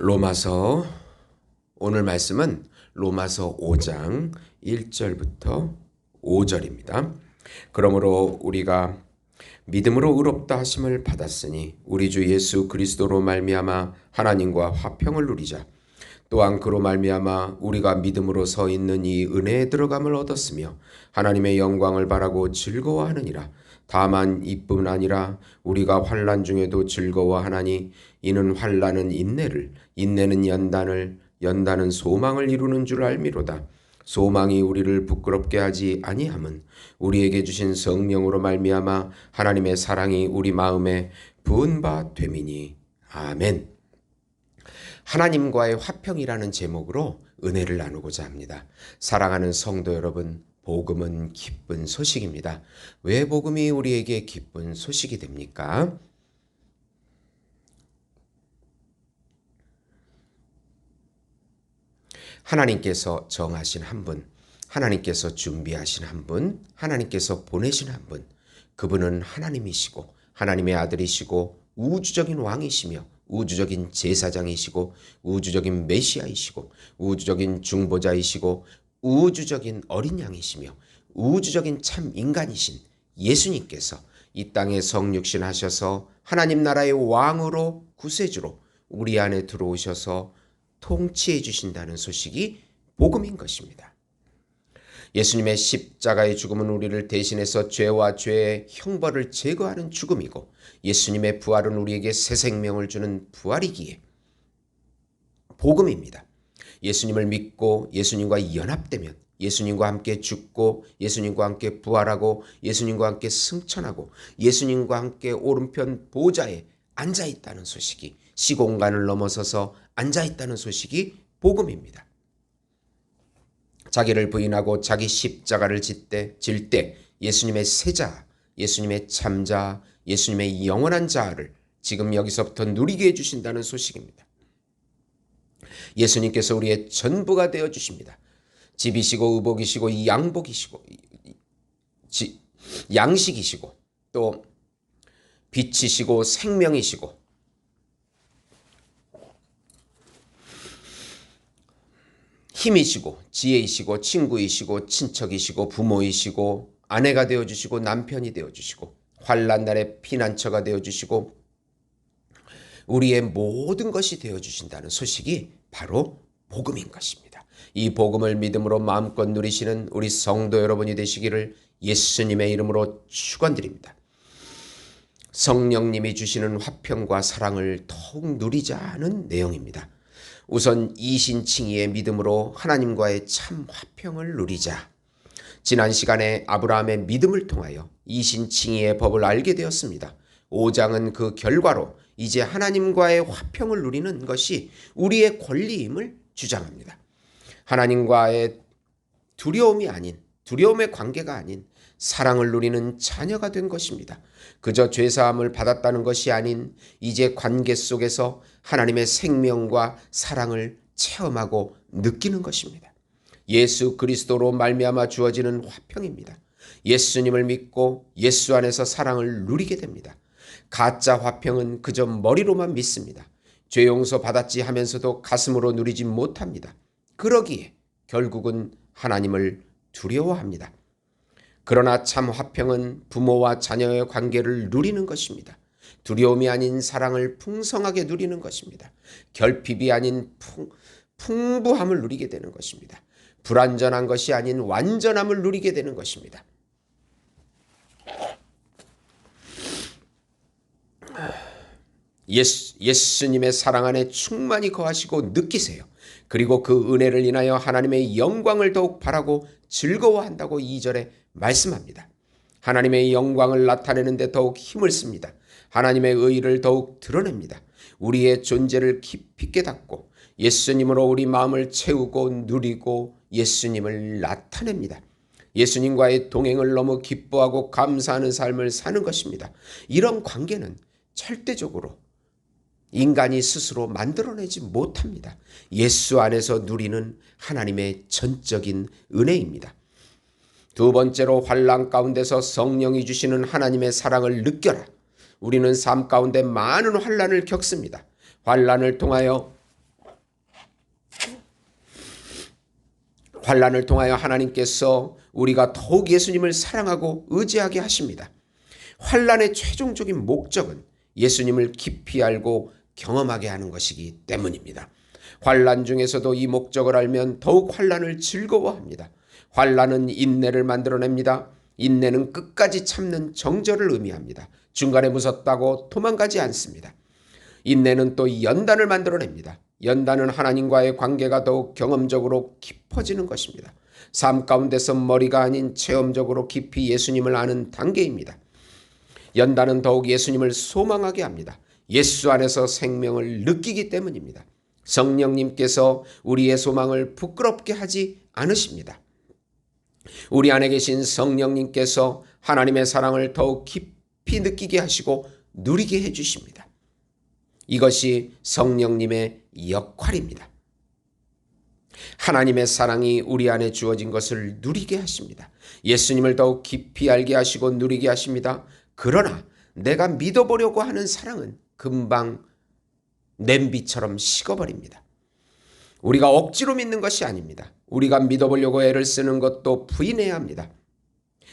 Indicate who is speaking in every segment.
Speaker 1: 로마서 오늘 말씀은 로마서 5장 1절부터 5절입니다. 그러므로 우리가 믿음으로 의롭다 하심을 받았으니 우리 주 예수 그리스도로 말미암아 하나님과 화평을 누리자. 또한 그로 말미암아 우리가 믿음으로 서 있는 이 은혜에 들어감을 얻었으며 하나님의 영광을 바라고 즐거워하느니라. 다만 이뿐 아니라 우리가 환난 중에도 즐거워하나니 이는 환난은 인내를, 인내는 연단을, 연단은 소망을 이루는 줄 알미로다. 소망이 우리를 부끄럽게 하지 아니함은 우리에게 주신 성령으로 말미암아 하나님의 사랑이 우리 마음에 부은 바 됨이니. 아멘. 하나님과의 화평이라는 제목으로 은혜를 나누고자 합니다. 사랑하는 성도 여러분, 복음은 기쁜 소식입니다. 왜 복음이 우리에게 기쁜 소식이 됩니까? 하나님께서 정하신 한 분, 하나님께서 준비하신 한 분, 하나님께서 보내신 한 분, 그분은 하나님이시고 하나님의 아들이시고 우주적인 왕이시며 우주적인 제사장이시고 우주적인 메시아이시고 우주적인 중보자이시고 우주적인 어린 양이시며 우주적인 참 인간이신 예수님께서 이 땅에 성육신 하셔서 하나님 나라의 왕으로 구세주로 우리 안에 들어오셔서 통치해 주신다는 소식이 복음인 것입니다. 예수님의 십자가의 죽음은 우리를 대신해서 죄와 죄의 형벌을 제거하는 죽음이고 예수님의 부활은 우리에게 새 생명을 주는 부활이기에 복음입니다. 예수님을 믿고 예수님과 연합되면 예수님과 함께 죽고 예수님과 함께 부활하고 예수님과 함께 승천하고 예수님과 함께 오른편 보좌에 앉아있다는 소식이 시공간을 넘어서서 앉아있다는 소식이 복음입니다. 자기를 부인하고 자기 십자가를 질 때 예수님의 세자, 예수님의 참자, 예수님의 영원한 자아를 지금 여기서부터 누리게 해주신다는 소식입니다. 예수님께서 우리의 전부가 되어주십니다. 집이시고 의복이시고 양복이시고 양식이시고 또 빛이시고 생명이시고 힘이시고 지혜이시고 친구이시고 친척이시고 부모이시고 아내가 되어주시고 남편이 되어주시고 환난 날의 피난처가 되어주시고 우리의 모든 것이 되어주신다는 소식이 바로 복음인 것입니다. 이 복음을 믿음으로 마음껏 누리시는 우리 성도 여러분이 되시기를 예수님의 이름으로 축원드립니다. 성령님이 주시는 화평과 사랑을 더욱 누리자는 내용입니다. 우선 이신칭의의 믿음으로 하나님과의 참 화평을 누리자. 지난 시간에 아브라함의 믿음을 통하여 이신칭의의 법을 알게 되었습니다. 5장은 그 결과로 이제 하나님과의 화평을 누리는 것이 우리의 권리임을 주장합니다. 하나님과의 두려움의 관계가 아닌 사랑을 누리는 자녀가 된 것입니다. 그저 죄사함을 받았다는 것이 아닌 이제 관계 속에서 하나님의 생명과 사랑을 체험하고 느끼는 것입니다. 예수 그리스도로 말미암아 주어지는 화평입니다. 예수님을 믿고 예수 안에서 사랑을 누리게 됩니다. 가짜 화평은 그저 머리로만 믿습니다. 죄 용서 받았지 하면서도 가슴으로 누리지 못합니다. 그러기에 결국은 하나님을 두려워합니다. 그러나 참 화평은 부모와 자녀의 관계를 누리는 것입니다. 두려움이 아닌 사랑을 풍성하게 누리는 것입니다. 결핍이 아닌 풍부함을 누리게 되는 것입니다. 불완전한 것이 아닌 완전함을 누리게 되는 것입니다. 예수님의 사랑 안에 충만히 거하시고 느끼세요. 그리고 그 은혜를 인하여 하나님의 영광을 더욱 바라고 즐거워한다고 2절에 말씀합니다. 하나님의 영광을 나타내는 데 더욱 힘을 씁니다. 하나님의 의의를 더욱 드러냅니다. 우리의 존재를 깊이 깨닫고 예수님으로 우리 마음을 채우고 누리고 예수님을 나타냅니다. 예수님과의 동행을 너무 기뻐하고 감사하는 삶을 사는 것입니다. 이런 관계는 절대적으로 인간이 스스로 만들어내지 못합니다. 예수 안에서 누리는 하나님의 전적인 은혜입니다. 두 번째로 환난 가운데서 성령이 주시는 하나님의 사랑을 느껴라. 우리는 삶 가운데 많은 환난을 겪습니다. 환난을 통하여 환난을 통하여 하나님께서 우리가 더욱 예수님을 사랑하고 의지하게 하십니다. 환난의 최종적인 목적은 예수님을 깊이 알고 경험하게 하는 것이기 때문입니다. 환난 중에서도 이 목적을 알면 더욱 환난을 즐거워합니다. 환난은 인내를 만들어냅니다. 인내는 끝까지 참는 정절을 의미합니다. 중간에 무섭다고 도망가지 않습니다. 인내는 또 연단을 만들어냅니다. 연단은 하나님과의 관계가 더욱 경험적으로 깊어지는 것입니다. 삶 가운데서 머리가 아닌 체험적으로 깊이 예수님을 아는 단계입니다. 연단은 더욱 예수님을 소망하게 합니다. 예수 안에서 생명을 느끼기 때문입니다. 성령님께서 우리의 소망을 부끄럽게 하지 않으십니다. 우리 안에 계신 성령님께서 하나님의 사랑을 더욱 깊이 느끼게 하시고 누리게 해주십니다. 이것이 성령님의 역할입니다. 하나님의 사랑이 우리 안에 주어진 것을 누리게 하십니다. 예수님을 더욱 깊이 알게 하시고 누리게 하십니다. 그러나 내가 믿어보려고 하는 사랑은 금방 냄비처럼 식어버립니다. 우리가 억지로 믿는 것이 아닙니다. 우리가 믿어보려고 애를 쓰는 것도 부인해야 합니다.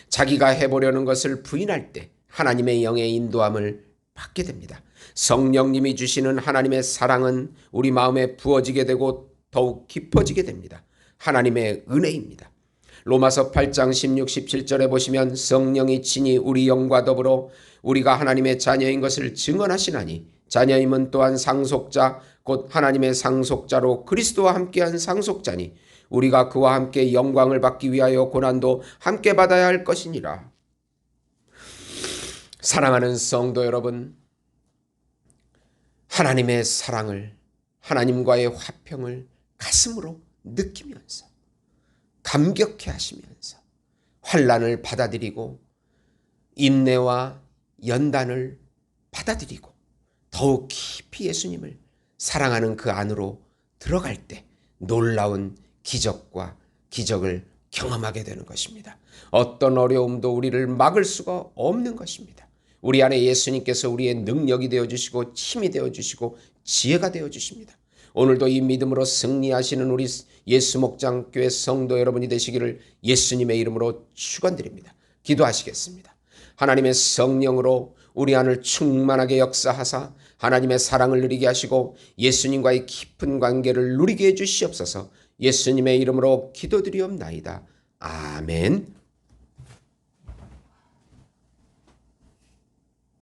Speaker 1: 자기가 해보려는 것을 부인할 때 하나님의 영의 인도함을 받게 됩니다. 성령님이 주시는 하나님의 사랑은 우리 마음에 부어지게 되고 더욱 깊어지게 됩니다. 하나님의 은혜입니다. 로마서 8장 16, 17절에 보시면 성령이 친히 우리 영과 더불어 우리가 하나님의 자녀인 것을 증언하시나니 자녀임은 또한 상속자 곧 하나님의 상속자로 그리스도와 함께한 상속자니 우리가 그와 함께 영광을 받기 위하여 고난도 함께 받아야 할 것이니라. 사랑하는 성도 여러분, 하나님의 사랑을, 하나님과의 화평을 가슴으로 느끼면서 감격해 하시면서 환난을 받아들이고 인내와 연단을 받아들이고 더욱 깊이 예수님을 사랑하는 그 안으로 들어갈 때 놀라운 기적과 기적을 경험하게 되는 것입니다. 어떤 어려움도 우리를 막을 수가 없는 것입니다. 우리 안에 예수님께서 우리의 능력이 되어주시고 힘이 되어주시고 지혜가 되어주십니다. 오늘도 이 믿음으로 승리하시는 우리 예수목장교회 성도 여러분이 되시기를 예수님의 이름으로 축원드립니다. 기도하시겠습니다. 하나님의 성령으로 우리 안을 충만하게 역사하사 하나님의 사랑을 누리게 하시고 예수님과의 깊은 관계를 누리게 해주시옵소서. 예수님의 이름으로 기도드리옵나이다. 아멘.